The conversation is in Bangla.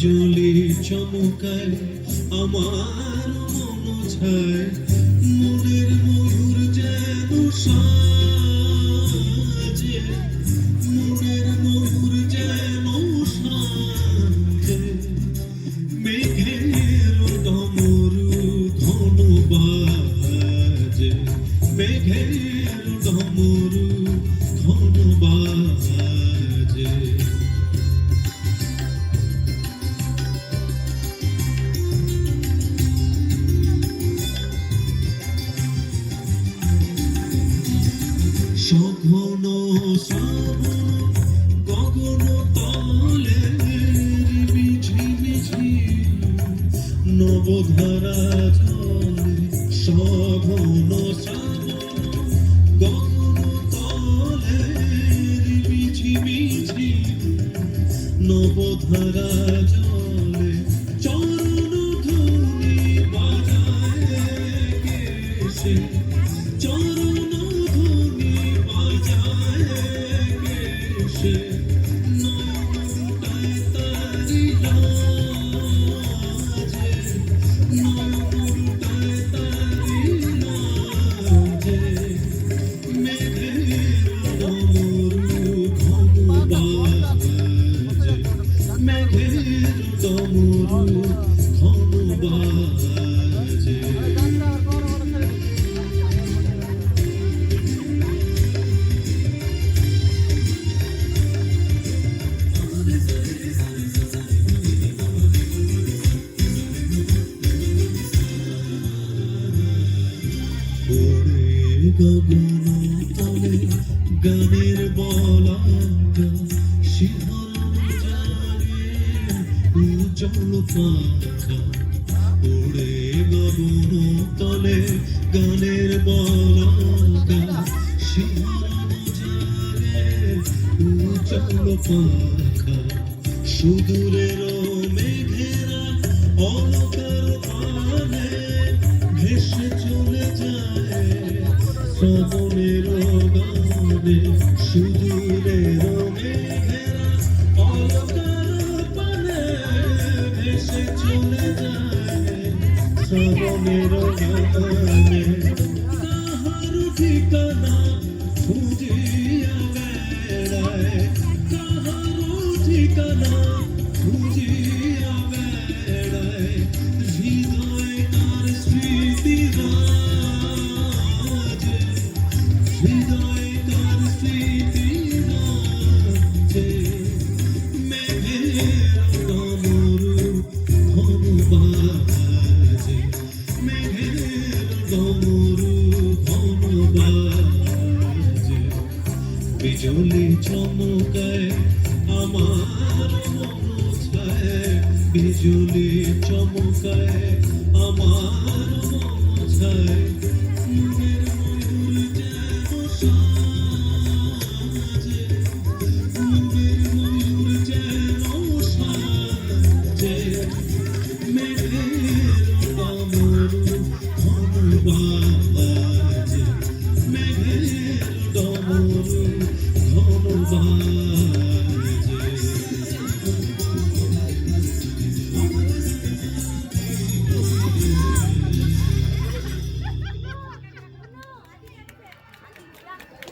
বিজলি চমকায় আমার মন ছায়, মনের ময়ূর যেন সাজে, মনের ময়ূর যেন সাজে। মেঘের ডমরু ঘন বাজে, মেঘের ডমরু ঘন বাজে। সঘন শ্রাবণ গগন তলে মিঝি মিঝি নবধারা জলে, সঘন শ্রাবণ গগন তলে মিঝি মিঝি নবধারা জলে। চরণ ধ্বনি বাজায় কেশে, চরণ ধ্বনি বাজায় কেশে। নয়নটায় তারি লাজে, নয়নটায় তারি লাজে। মেঘের ডমরু ঘন বাজে, মেঘের ডমরু ঘন বাজে। গগন তলে গানের বলাকা, শিহরণ জাগে উজ্জ্বল পাখা। ওরে গগন তলে গানের বলাকা, শিহরণ জাগে উজ্জ্বল পাখা। সুদূরের মেঘেরা অলকার পানে ভেসে চলে যায় শ্রাবণের গানে। সুদূরের মেঘেরা অলকার পানে ভেসে চলে যায় শ্রাবণের গানে। কাহার ঠিকানা খুঁজিয়া বেড়ায়, কাহার ঠিকানা খুঁজিয়া বেড়ায়। হৃদয় তার স্মৃতি রাজে, হৃদয় তার স্মৃতি রাজে। মেঘের ডমরু ঘন বাজে, মেঘের ডমরু ঘন বাজে। বিজলি চমকায় আমার মন ছায়, বিজলি চমকায় আমার মন ছায়।